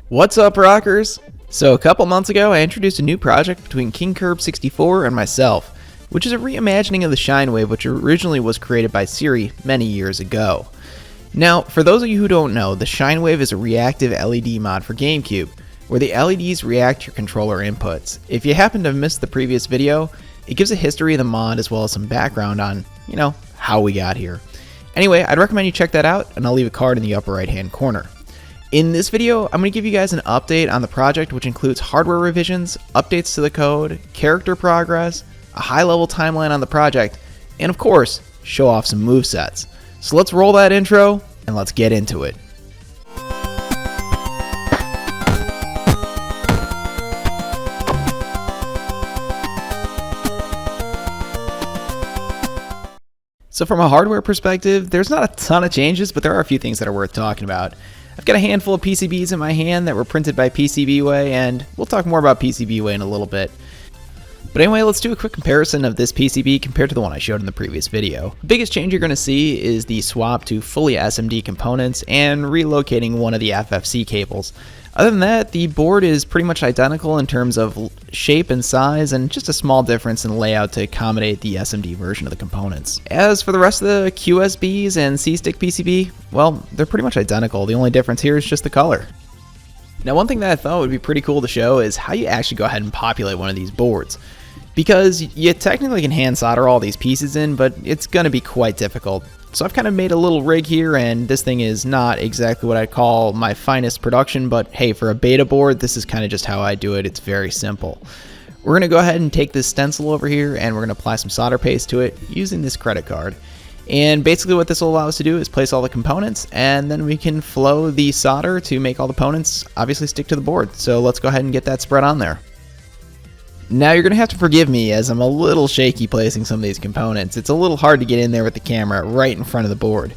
What's up, rockers? So a couple months ago I introduced a new project between KingCurb64 and myself, which is a reimagining of the Shinewave, which originally was created by Siri many years ago. Now, for those of you who don't know, the Shinewave is a reactive LED mod for Gamecube, where the LEDs react to your controller inputs. If you happen to have missed the previous video, it gives a history of the mod as well as some background on, how we got here. Anyway, I'd recommend you check that out, and I'll leave a card in the upper right hand corner. In this video, I'm going to give you guys an update on the project, which includes hardware revisions, updates to the code, character progress, a high-level timeline on the project, and of course, show off some movesets. So let's roll that intro, and let's get into it. So from a hardware perspective, there's not a ton of changes, but there are a few things that are worth talking about. I've got a handful of PCBs in my hand that were printed by PCBWay, and we'll talk more about PCBWay in a little bit. But anyway, let's do a quick comparison of this PCB compared to the one I showed in the previous video. The biggest change you're going to see is the swap to fully SMD components and relocating one of the FFC cables. Other than that, the board is pretty much identical in terms of shape and size, and just a small difference in layout to accommodate the SMD version of the components. As for the rest of the QSBs and C-Stick PCB, well, they're pretty much identical. The only difference here is just the color. Now, one thing that I thought would be pretty cool to show is how you actually go ahead and populate one of these boards. Because you technically can hand solder all these pieces in, but it's going to be quite difficult. So I've kind of made a little rig here, and this thing is not exactly what I'd call my finest production, but hey, for a beta board, this is kind of just how I do it. It's very simple. We're going to go ahead and take this stencil over here, and we're going to apply some solder paste to it using this credit card. And basically what this will allow us to do is place all the components, and then we can flow the solder to make all the components obviously stick to the board. So let's go ahead and get that spread on there. Now you're going to have to forgive me as I'm a little shaky placing some of these components. It's a little hard to get in there with the camera right in front of the board.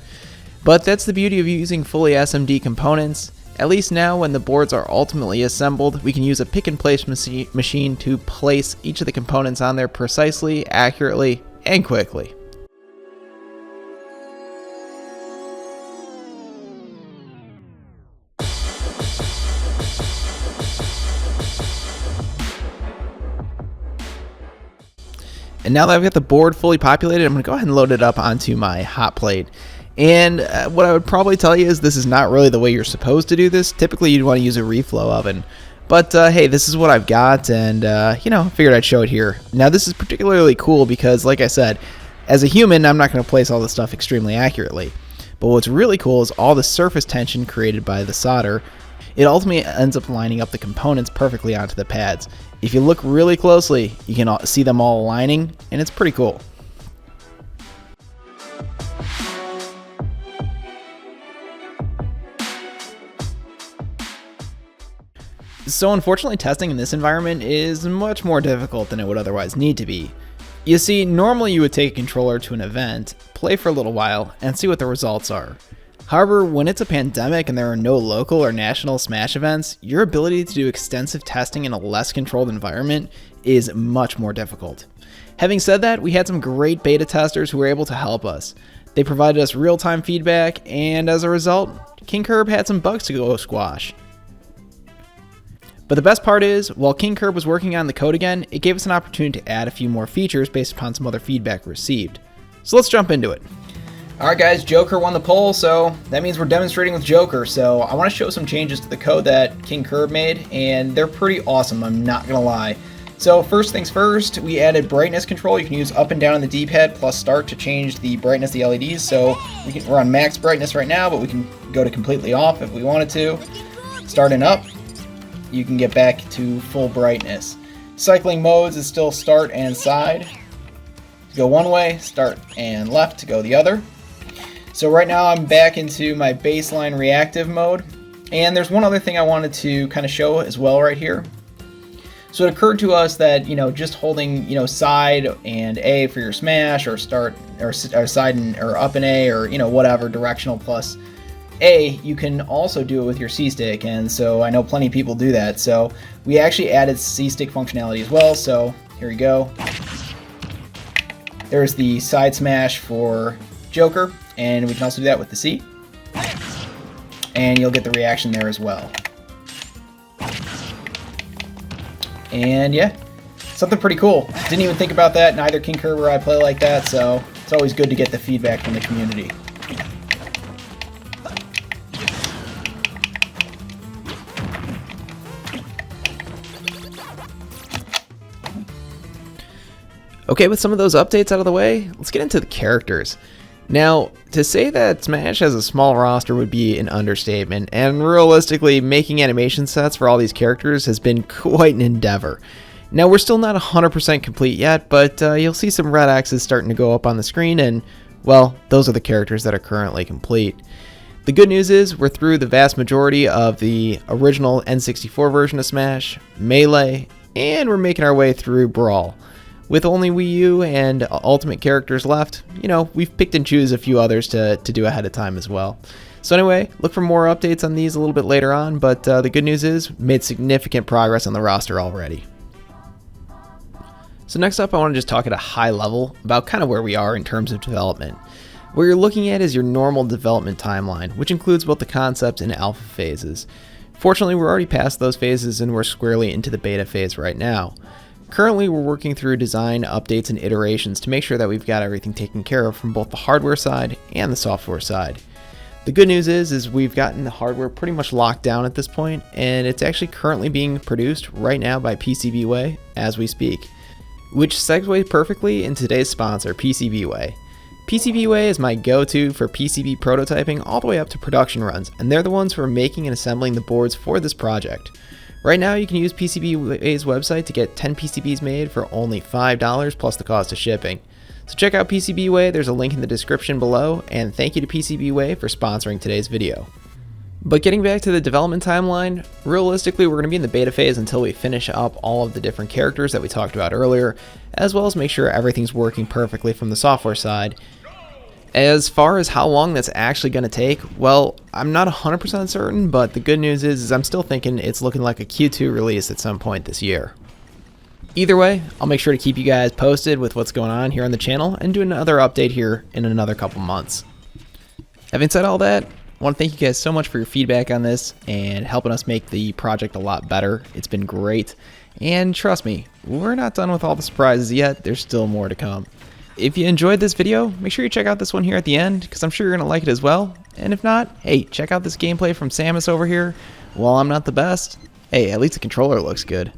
But that's the beauty of using fully SMD components. At least now when the boards are ultimately assembled, we can use a pick and place machine to place each of the components on there precisely, accurately, and quickly. And now that I've got the board fully populated, I'm going to go ahead and load it up onto my hot plate. And what I would probably tell you is this is not really the way you're supposed to do this. Typically, you'd want to use a reflow oven. But hey, this is what I've got, and figured I'd show it here. Now, this is particularly cool because, like I said, as a human, I'm not going to place all this stuff extremely accurately. But what's really cool is all the surface tension created by the solder. It ultimately ends up lining up the components perfectly onto the pads. If you look really closely, you can see them all aligning, and it's pretty cool. So unfortunately, testing in this environment is much more difficult than it would otherwise need to be. You see, normally you would take a controller to an event, play for a little while, and see what the results are. However, when it's a pandemic and there are no local or national Smash events, your ability to do extensive testing in a less controlled environment is much more difficult. Having said that, we had some great beta testers who were able to help us. They provided us real-time feedback, and as a result, KingCurb had some bugs to go squash. But the best part is, while KingCurb was working on the code again, it gave us an opportunity to add a few more features based upon some other feedback received. So let's jump into it. Alright guys, Joker won the poll, so that means we're demonstrating with Joker. So I want to show some changes to the code that KingCurb made, and they're pretty awesome, I'm not going to lie. So first things first, we added brightness control. You can use up and down on the D-pad plus start to change the brightness of the LEDs. So we're on max brightness right now, but we can go to completely off if we wanted to. Starting up, you can get back to full brightness. Cycling modes is still start and side. To go one way, start and left to go the other. So right now I'm back into my baseline reactive mode, and there's one other thing I wanted to kind of show as well right here. So it occurred to us that just holding side and A for your smash, or start or side and or up and A, or whatever, directional plus A, you can also do it with your C-Stick, and so I know plenty of people do that. So we actually added C-Stick functionality as well. So here we go. There's the side smash for Joker, and we can also do that with the C, and you'll get the reaction there as well. And yeah, something pretty cool. Didn't even think about that, neither concur where I play like that, so it's always good to get the feedback from the community. Okay, with some of those updates out of the way, let's get into the characters. Now, to say that Smash has a small roster would be an understatement, and realistically, making animation sets for all these characters has been quite an endeavor. Now, we're still not 100% complete yet, but you'll see some red X's starting to go up on the screen, and, well, those are the characters that are currently complete. The good news is we're through the vast majority of the original N64 version of Smash, Melee, and we're making our way through Brawl. With only Wii U and Ultimate characters left, you know, we've picked and choose a few others to do ahead of time as well. So anyway, look for more updates on these a little bit later on, but the good news is we've made significant progress on the roster already. So next up, I want to just talk at a high level about kind of where we are in terms of development. What you're looking at is your normal development timeline, which includes both the concept and alpha phases. Fortunately, we're already past those phases and we're squarely into the beta phase right now. Currently, we're working through design updates and iterations to make sure that we've got everything taken care of from both the hardware side and the software side. The good news is we've gotten the hardware pretty much locked down at this point, and it's actually currently being produced right now by PCBWay as we speak, which segues perfectly into today's sponsor, PCBWay. PCBWay is my go-to for PCB prototyping all the way up to production runs, and they're the ones who are making and assembling the boards for this project. Right now, you can use PCBWay's website to get 10 PCBs made for only $5 plus the cost of shipping. So check out PCBWay, there's a link in the description below, and thank you to PCBWay for sponsoring today's video. But getting back to the development timeline, realistically we're going to be in the beta phase until we finish up all of the different characters that we talked about earlier, as well as make sure everything's working perfectly from the software side. As far as how long that's actually going to take, well, I'm not 100% certain, but the good news is I'm still thinking it's looking like a Q2 release at some point this year. Either way, I'll make sure to keep you guys posted with what's going on here on the channel and do another update here in another couple months. Having said all that, I want to thank you guys so much for your feedback on this and helping us make the project a lot better. It's been great, and trust me, we're not done with all the surprises yet. There's still more to come. If you enjoyed this video, make sure you check out this one here at the end, because I'm sure you're going to like it as well. And if not, hey, check out this gameplay from Samus over here. While I'm not the best, hey, at least the controller looks good.